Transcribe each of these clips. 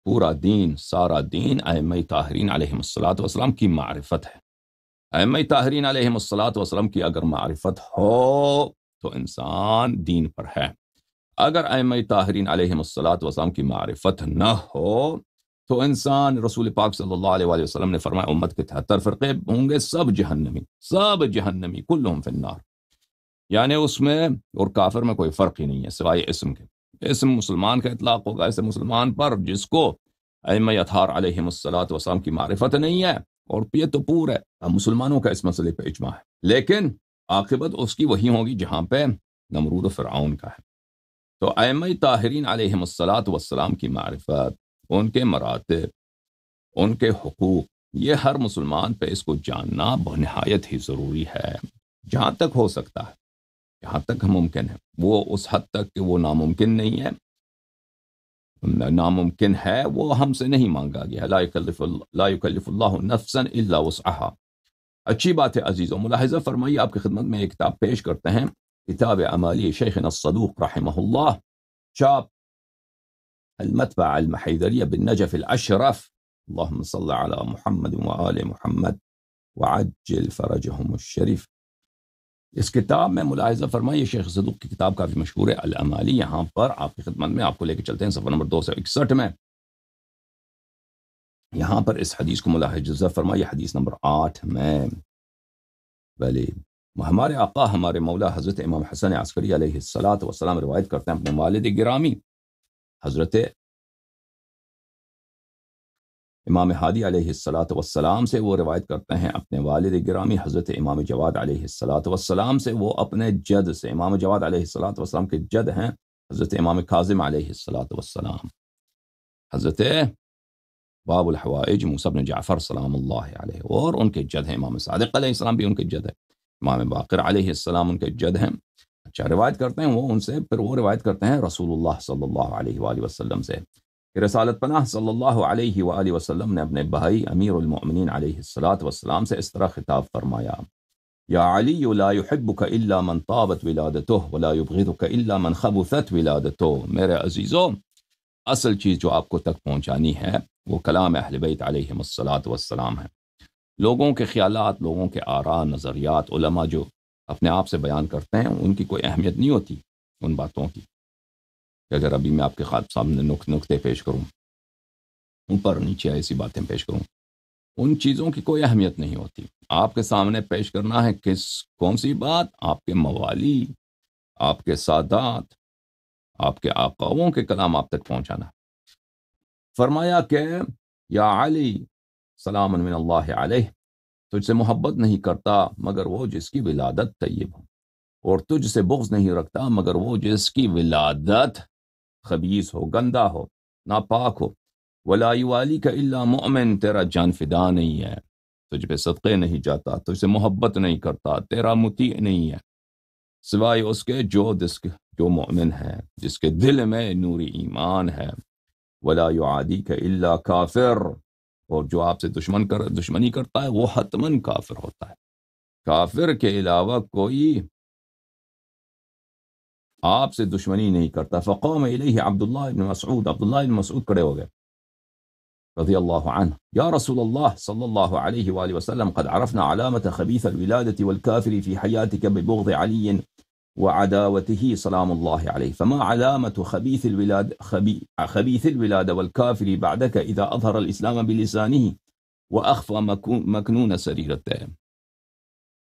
پورا دین، سارا دین ائمہ طاہرین علیہم الصلوۃ والسلام کی معرفت ہے۔ ائمہ طاہرین علیہم الصلوۃ والسلام کی اگر معرفت ہو تو انسان دین پر ہے، اگر ائمہ طاہرین علیہم الصلوۃ والسلام کی معرفت نہ ہو تو انسان، رسول پاک صلی اللہ علیہ وآلہ وسلم نے فرمایا امت کے 73 فرقے ہوں گے، سب جہنمی کلہم فی النار، یعنی اس میں اور کافر میں کوئی فرق ہی نہیں ہے سوائے اسم کے۔ اسم مسلمان کا اطلاق ہوگا ایسے مسلمان پر جس کو ائمہ اطہار علیہم الصلوۃ والسلام کی معرفت نہیں ہے، اور یہ تو پورا ہے مسلمانوں کا اس مسئلے پہ اجماع ہے، لیکن عاقبت اس کی وہی ہوگی جہاں پہ نمرود و فرعون کا ہے۔ تو ائمہ طاہرین علیہم الصلوۃ والسلام کی معرفت، ان کے مراتب، ان کے حقوق، یہ ہر مسلمان پہ اس کو جاننا بنہایت ہی ضروری ہے، جہاں تک ہو سکتا ہے، جہاں تک ممکن ہے۔ وہ اس حد تک کہ وہ ناممکن نہیں ہے، ناممکن ہے وہ ہم سے نہیں مانگا گیا، لا یکلف اللہ نفسا الا وسعها۔ اچھی بات ہے عزیزوں، ملاحظہ فرمائیے، آپ کی خدمت میں ایک کتاب پیش کرتے ہیں، کتاب اعمالی شیخنا الصدوق رحمہ اللہ، چاپ المطبع المحیدریہ بالنجف الاشرف، اللہم صل علی محمد وآل محمد وعجل فرجہم الشریف۔ اس کتاب میں ملاحظہ فرمائیے، شیخ صدوق کی کتاب کافی مشہور ہے الاعمالی، یہاں پر آپ کی خدمت میں آپ کو لے کے چلتے ہیں صفحہ نمبر 261 میں، یہاں پر اس حدیث کو ملاحظہ فرمائیے، حدیث نمبر 8 میں، بلی ہمارے آقا ہمارے مولا حضرت امام حسن عسکری علیہ الصلوۃ والسلام روایت کرتے ہیں اپنے والد گرامی حضرت امام ہادی علیہ الصلوۃ والسلام سے، وہ روایت کرتے ہیں اپنے والد گرامی حضرت امام جواد علیہ الصلوۃ والسلام سے، وہ اپنے جد سے، امام جواد علیہ الصلوۃ والسلام کے جد ہیں حضرت امام کاظم علیہ الصلوۃ والسلام، حضرت باب الحوائج موسیٰ بن جعفر سلام اللہ علیہ، اور ان کے جد ہیں امام صادق علیہ السلام بھی ان کے جد ہے، امام باقر علیہ السلام ان کے جد ہیں۔ اچھا، روایت کرتے ہیں وہ ان سے، پھر وہ روایت کرتے ہیں رسول اللہ صلی اللہ علیہ وآلہ وسلم سے کہ رسالت پناہ صلی اللہ علیہ وآلہ وسلم نے اپنے بھائی امیر المؤمنین علیہ الصلوۃ والسلام سے اس طرح خطاب فرمایا، یا علی لا يحبك الا من طابت ولادته ولا يبغضك الا من خبثت ولادته۔ میرے عزیزوں، اصل چیز جو آپ کو تک پہنچانی ہے وہ کلام اہل بیت علیہم الصلوۃ والسلام ہے۔ لوگوں کے خیالات، لوگوں کے آراء، نظریات، علماء جو اپنے آپ سے بیان کرتے ہیں، ان کی کوئی اہمیت نہیں ہوتی ان باتوں کی، کہ اگر ابھی میں آپ کے سامنے نقطے پیش کروں، اوپر نیچے ایسی باتیں پیش کروں، ان چیزوں کی کوئی اہمیت نہیں ہوتی۔ آپ کے سامنے پیش کرنا ہے کون سی بات؟ آپ کے موالی، آپ کے سادات، آپ کے آقاؤں کے کلام آپ تک پہنچانا۔ فرمایا کہ یا علی سلام من اللہ علیہ، تجھ سے محبت نہیں کرتا مگر وہ جس کی ولادت طیب ہو، اور تجھ سے بغض نہیں رکھتا مگر وہ جس کی ولادت خبیث ہو، گندا ہو، ناپاک ہو۔ ولا یوالی کا الا مؤمن، تیرا جان فدا نہیں ہے، تجھ پہ صدقے نہیں جاتا، تجھ سے محبت نہیں کرتا، تیرا مطیع نہیں ہے، سوائے اس کے جو مؤمن ہے، جس کے دل میں نوری ایمان ہے۔ ولا یعادی کا الا کافر، اور جو آپ سے دشمنی کرتا ہے وہ حتماً کافر ہوتا ہے، کافر کے علاوہ کوئی آپ سے دشمنی نہیں کرتا۔ فقام الیہ عبداللہ بن مسعود کھڑے ہو گئے رضی اللہ عنہ، یا رسول اللہ صلی اللہ علیہ وآلہ وسلم، قد عرفنا علامة خبیث الولادة والکافر فی حیاتک ببغض علی وعداوته سلام اللہ علیہ، فما علامة خبیث الولاد والکافر بعدك اذا اظہر الاسلام بلسانه واخفى مکنون سریرته۔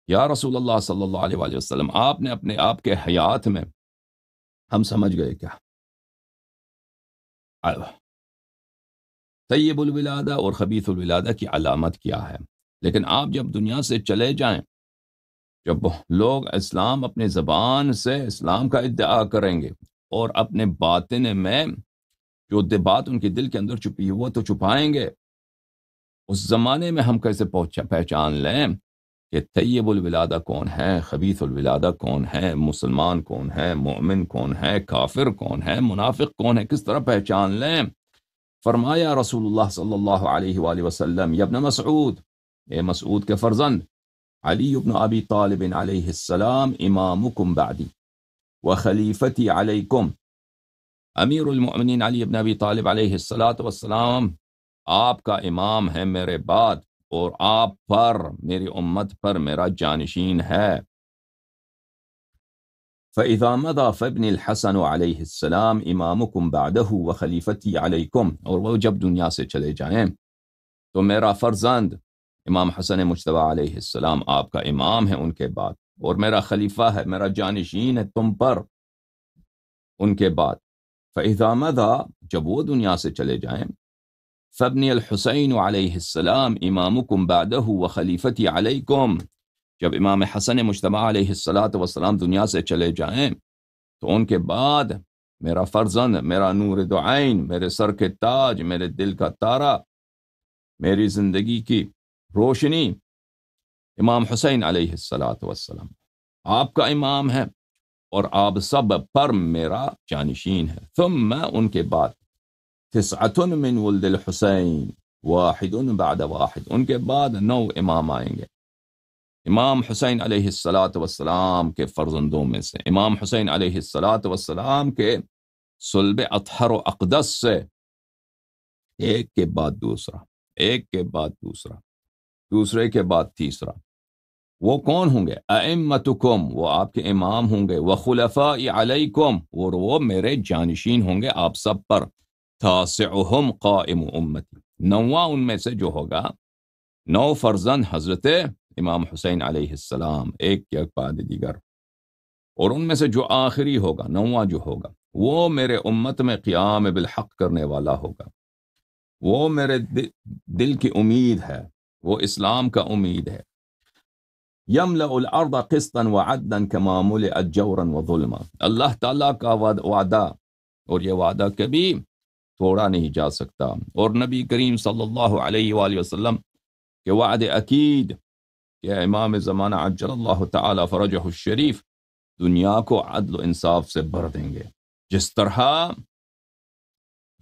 یا رسول اللہ صلی اللہ علیہ وآلہ وسلم، آپ نے اپنے آپ کے حیات میں، ہم سمجھ گئے کیا طیب الولادہ اور خبیث الولادہ کی علامت کیا ہے، لیکن آپ جب دنیا سے چلے جائیں، جب لوگ اسلام اپنے زبان سے اسلام کا ادعا کریں گے اور اپنے باطن میں جو بات ان کے دل کے اندر چھپی ہے وہ تو چھپائیں گے، اس زمانے میں ہم کیسے پہچان لیں کہ طیب الولادہ کون ہے، خبیث الولادہ کون ہے، مسلمان کون ہے، مومن کون ہے، کافر کون ہے، منافق کون ہے، کس طرح پہچان لیں؟ فرمایا رسول اللہ صلی اللہ علیہ وآلہ وسلم، یا ابن مسعود، اے مسعود کے فرزند، علی بن ابی طالب علیہ السلام امامکم بعدی وخلیفتی علیکم، امیر المؤمنین علی ابن ابی طالب علیہ الصلاۃ والسلام آپ کا امام ہے میرے بعد، اور آپ پر، میری امت پر میرا جانشین ہے۔ فَإِذَا مَضَى فَابْنِ الْحَسَنُ علیہ السلام امامکم بعدہ وخلیفتی علیکم، اور وہ جب دنیا سے چلے جائیں تو میرا فرزند امام حسن مجتبی علیہ السلام آپ کا امام ہے ان کے بعد، اور میرا خلیفہ ہے، میرا جانشین ہے تم پر ان کے بعد۔ فَإِذَا مَضَى، جب وہ دنیا سے چلے جائیں، فَابْنِ الْحُسَيْنُ علیہ السلام امامکم بعدہ وخلیفتی علیکم، جب امام حسن مجتبی علیہ السلام دنیا سے چلے جائیں تو ان کے بعد میرا فرزند، میرا نور دو عین، میرے سر کے تاج، میرے دل کا تارا، میری زندگی کی روشنی، امام حسین علیہ السلام آپ کا امام ہے، اور آپ سب پر میرا جانشین ہے۔ ثم، ان کے بعد، تسعۃ من ولد الحسین واحد بعد واحد، ان کے بعد 9 امام آئیں گے امام حسین علیہ السلام کے فرزندوں میں سے، امام حسین علیہ السلام کے صلب اطہر و اقدس سے، ایک کے بعد دوسرا، ایک کے بعد دوسرا، دوسرے کے بعد تیسرا۔ وہ کون ہوں گے؟ ائمتکم، وہ آپ کے امام ہوں گے، وخلفاء علیکم، اور وہ میرے جانشین ہوں گے آپ سب پر، تاسعہم قائم امتی، 9واں ان میں سے جو ہوگا، 9 فرزند حضرت امام حسین علیہ السلام، ایک کے بعد دیگر، اور ان میں سے جو آخری ہوگا، 9واں جو ہوگا، وہ میرے امت میں قیام بالحق کرنے والا ہوگا، وہ میرے دل کی امید ہے، وہ اسلام کا امید ہے۔ یملأ الارض قسطا وعدلا کما ملئت جورا وظلما، اللہ تعالیٰ کا وعدہ، اور یہ وعدہ کبھی توڑا نہیں جا سکتا، اور نبی کریم صلی اللہ علیہ وآلہ وسلم کے وعد اکید کہ امام زمانہ عجل اللہ تعالی فرجہ الشریف دنیا کو عدل و انصاف سے بھر دیں گے، جس طرح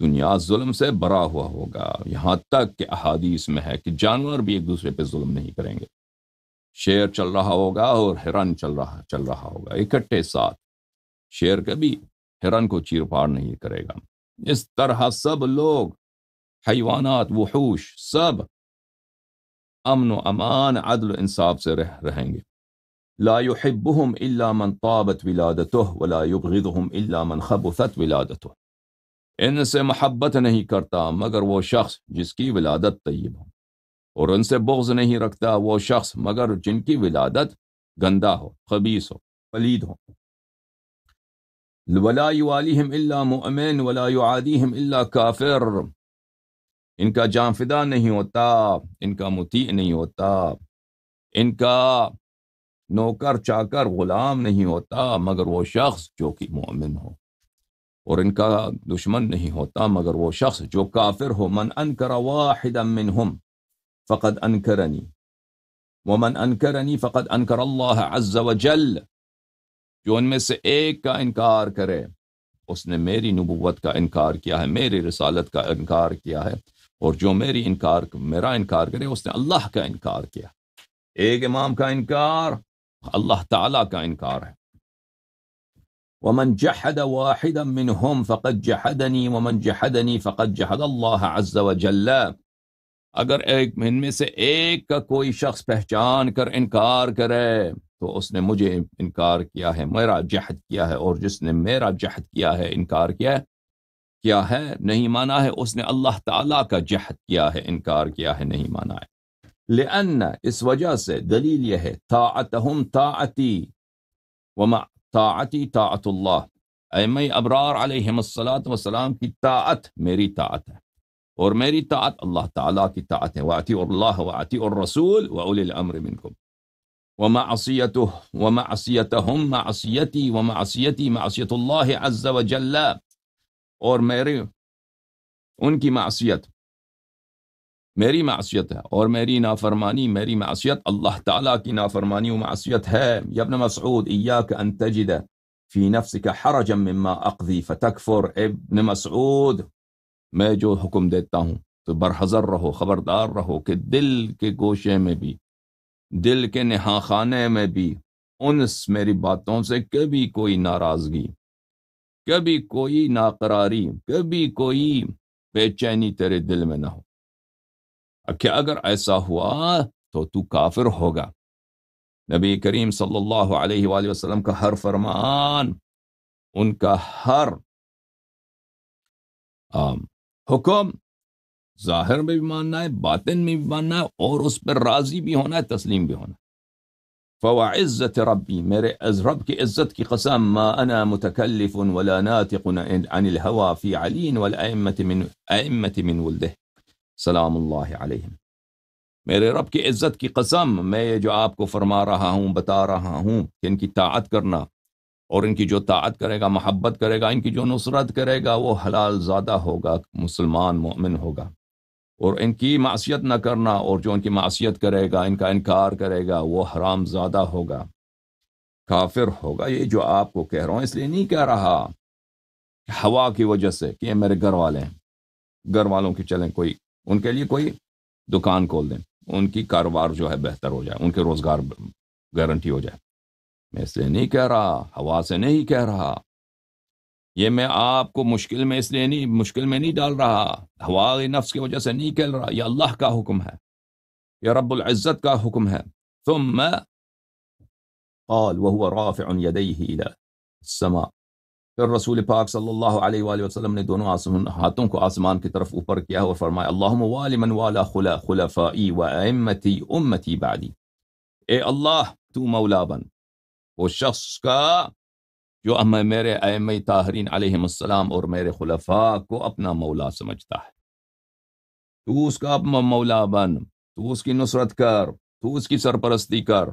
دنیا ظلم سے بھرا ہوا ہوگا، یہاں تک کہ احادیث میں ہے کہ جانور بھی ایک دوسرے پہ ظلم نہیں کریں گے، شیر چل رہا ہوگا اور ہرن چل رہا ہوگا اکٹھے ساتھ، شیر کبھی ہرن کو چیر پار نہیں کرے گا۔ اس طرح سب لوگ، حیوانات، وحوش، سب امن و امان، عدل و انصاف سے رہیں گے۔ لا يحبهم الا من طابت ولادته ولا يبغضهم الا من خبثت ولادته، ان سے محبت نہیں کرتا مگر وہ شخص جس کی ولادت طیب ہو، اور ان سے بغض نہیں رکھتا وہ شخص مگر جن کی ولادت گندا ہو، خبیث ہو، پلید ہو۔ ولا يواليهم الا مؤمن ولا يعاديهم الا کافر، ان کا جانفدہ نہیں ہوتا، ان کا مطیع نہیں ہوتا، ان کا نوکر چاکر غلام نہیں ہوتا مگر وہ شخص جو کہ مومن ہو، اور ان کا دشمن نہیں ہوتا مگر وہ شخص جو کافر ہو۔ من انکر واحدا منہم فقد انکرنی ومن انکرنی فقد انکر اللہ عز وجل، جو ان میں سے ایک کا انکار کرے اس نے میری نبوت کا انکار کیا ہے، میری رسالت کا انکار کیا ہے، اور جو میرا انکار کرے اس نے اللہ کا انکار کیا۔ ایک امام کا انکار اللہ تعالیٰ کا انکار ہے۔ ومن جحد واحدا منهم فقد جحدنی ومن جحدنی فقد جحد اللہ عز وجل، اگر ایک ان میں سے ایک کا کوئی شخص پہچان کر انکار کرے تو اس نے مجھے انکار کیا ہے، میرا جحد کیا ہے، اور جس نے میرا جحد کیا ہے، انکار کیا ہے، نہیں مانا ہے، اس نے اللہ تعالیٰ کا جحد کیا ہے، انکار کیا ہے، نہیں مانا ہے۔ لأن، اس وجہ سے، دلیل یہ ہے، طاعتہم طاعتی ومع طاعتی طاعت اللہ، ائمہ ابرار علیہم السلام کی طاعت میری طاعت ہے، اور میری طاعت اللہ تعالیٰ کی طاعت ہے۔ وَأَطِیعُوا اللَّهَ وَأَطِیعُوا الرَّسُولَ وَأُولِي الْأَمْرِ مِنْکُمْ، ومعصیتہم معصیتی ومعصیتی معصیت اللہ عز وجل، اور ان کی معصیت میری معصیت ہے، اور میری نافرمانی، میری معصیت اللہ تعالیٰ کی نافرمانی و معصیت ہے۔ یا ابن مسعود، ایاک ان تجد فی نفسک حرجا مما اقضی فتکفر، ابن مسعود میں جو حکم دیتا ہوں تو برحذر رہو، خبردار رہو کہ دل کے گوشے میں بھی، دل کے نہا خانے میں بھی ان میری باتوں سے کبھی کوئی ناراضگی کبھی کوئی ناقراری، کبھی کوئی بے چینی تیرے دل میں نہ ہو کہ اگر ایسا ہوا تو تو کافر ہوگا۔ نبی کریم صلی اللہ علیہ وآلہ وسلم کا ہر فرمان، ان کا ہر حکم ظاہر میں بھی ماننا ہے، باطن میں بھی ماننا ہے، اور اس پر راضی بھی ہونا ہے، تسلیم بھی ہونا ہے۔ فوعزت ربی، میرے رب کی عزت کی قسم، ما انا متکلف ولا ناطق عن الہوا فی علی والائمة من ولدہ سلام اللہ علیہم۔ میرے رب کی عزت کی قسم، میں یہ جو آپ کو فرما رہا ہوں، بتا رہا ہوں کہ ان کی طاعت کرنا، اور ان کی جو طاعت کرے گا، محبت کرے گا، ان کی جو نصرت کرے گا، وہ حلال زادہ ہوگا، مسلمان مومن ہوگا، اور ان کی معصیت نہ کرنا، اور جو ان کی معصیت کرے گا، ان کا انکار کرے گا، وہ حرام زادہ ہوگا، کافر ہوگا۔ یہ جو آپ کو کہہ رہا ہوں اس لیے نہیں کہہ رہا ہوا کی وجہ سے کہ یہ میرے گھر والے ہیں، گھر والوں کی چلیں کوئی ان کے لیے کوئی دکان کھول دیں، ان کی کاروبار جو ہے بہتر ہو جائے، ان کے روزگار گارنٹی ہو جائے۔ میں اس لیے نہیں کہہ رہا، ہوا سے نہیں کہہ رہا، یہ میں آپ کو مشکل میں نہیں ڈال رہا، ہوا نفس کی وجہ سے نہیں کہہ رہا، یہ اللہ کا حکم ہے، یہ رب العزت کا حکم ہے۔ ثم قال وهو رافع يديه الى السماء، پھر رسول پاک صلی اللہ علیہ وآلہ وسلم نے دونوں ہاتھوں کو آسمان کی طرف اوپر کیا اور فرمایا اللہم والی من والا خلفائی و ائمتی امتی بعدی، اے اللہ تو مولا بن وہ شخص کا جو میرے ائمہ طاہرین علیہم السلام اور میرے خلفاء کو اپنا مولا سمجھتا ہے، تو اس کا مولا بن، تو اس کی نصرت کر، تو اس کی سرپرستی کر۔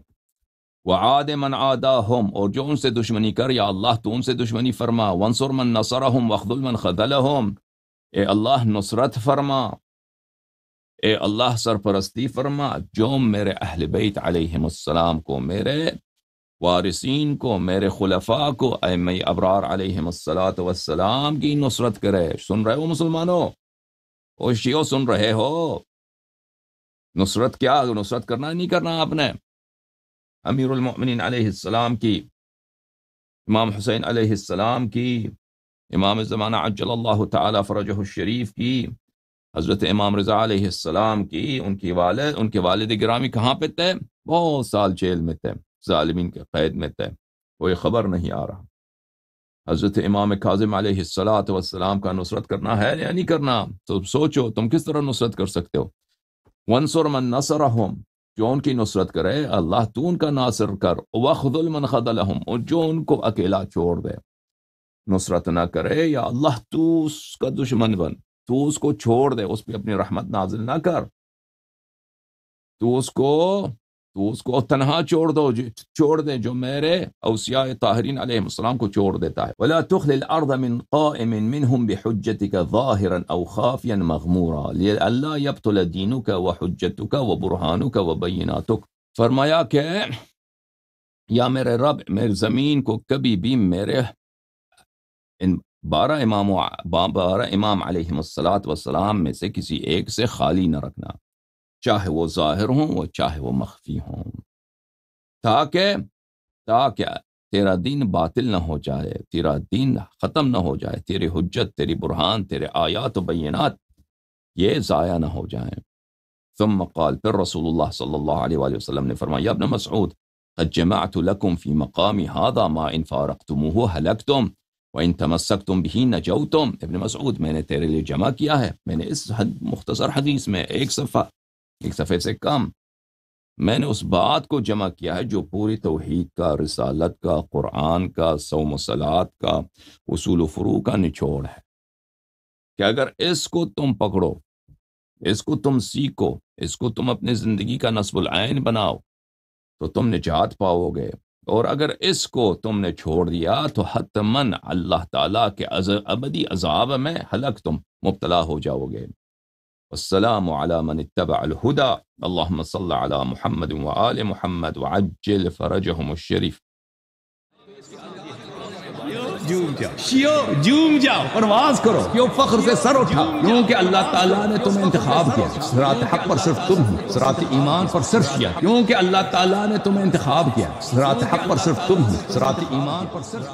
وعاد من عاداہم، اور جو ان سے دشمنی کر یا اللہ تو ان سے دشمنی فرما۔ وانصر من نصرہم واخذل من خذلہم، اے اللہ نصرت فرما، اے اللہ سرپرستی فرما، جو میرے اہل بیت علیہم السلام کو، میرے وارثین کو، میرے خلفاء کو، ائمہ ابرار علیہم السلام کی نصرت کرے۔ سن رہے ہو مسلمانوں، او شیعو سن رہے ہو؟ نصرت کیا؟ نصرت کرنا نہیں کرنا آپ نے؟ امیر المؤمنین علیہ السلام کی، امام حسین علیہ السلام کی، امام زمانہ عجل اللہ تعالی فرجہ الشریف کی، حضرت امام رضا علیہ السلام کی، ان کے والد گرامی کہاں پہ تھے؟ بہت سال جیل میں تھے، ظالمین کے قید میں تھے، کوئی خبر نہیں آ رہا۔ حضرت امام کاظم علیہ السلام کا نصرت کرنا ہے یا نہیں کرنا؟ تو سوچو تم کس طرح نصرت کر سکتے ہو۔ وانصر من نصرہم، جو ان کی نصرت کرے اللہ تو ان کا ناصر کر، وخذل من خذلہم، اور جو ان کو اکیلا چھوڑ دے، نصرت نہ کرے یا اللہ تو اس کا دشمن بن، تو اس کو چھوڑ دے، اس پہ اپنی رحمت نازل نہ کر، تو اس کو تنہا چھوڑ دے جو میرے اوصیاء طاہرین علیہ السلام کو چھوڑ دیتا ہے۔ ولا تخل الارض من قائم منهم بحجتك ظاہرا او خافیا مغمورا لئلا يبطل دینك وحجتك وبرہانك وبیناتک، فرمایا کہ یا میرے رب، میرے زمین کو کبھی بھی میرے ان 12 امام علیہ السلام میں سے کسی ایک سے خالی نہ رکھنا، چاہے وہ ظاہر ہوں وہ چاہے وہ مخفی ہوں، تاکہ تیرا دین باطل نہ ہو جائے، تیرا دین ختم نہ ہو جائے، تیری حجت، تیری برہان، تیرے آیات و بینات یہ ضائع نہ ہو جائیں۔ ثم قال، پھر رسول اللہ صلی اللہ علیہ وآلہ وسلم نے فرمایا یا ابن مسعود قد جمعت لکم فی مقامی هذا ما ان فارقتموه ہلکتم وَإِن تَمَسَّكْتُمْ بِهِ نَجَوْتُمْ، ابن مسعود میں نے تیرے لیے جمع کیا ہے، میں نے اس مختصر حدیث میں ایک صفحے سے کم میں نے اس بات کو جمع کیا ہے جو پوری توحید کا، رسالت کا، قرآن کا، صوم و صلات کا، اصول و فروع کا نچوڑ ہے، کہ اگر اس کو تم پکڑو، اس کو تم سیکھو، اس کو تم اپنی زندگی کا نصب العین بناؤ تو تم نجات پاؤ گے، اور اگر اس کو تم نے چھوڑ دیا تو حتماً اللہ تعالیٰ کے ابدی عذاب میں ہلاک تم مبتلا ہو جاؤ گے۔ والسلام علی من اتبع الہدا، اللہم صل علی محمد وآل محمد وعجل فرجہم الشریف۔ جوم جاؤ، پرواز کرو، کیوں فخر سے سر اٹھا، کیونکہ اللہ تعالیٰ نے تمہیں انتخاب کیا، صراط حق پر صرف تم ہو، صراط ایمان پر صرف کیا، کیونکہ اللہ تعالیٰ نے تمہیں انتخاب کیا، صراط حق پر صرف تم ہو، صراط ایمان پر صرف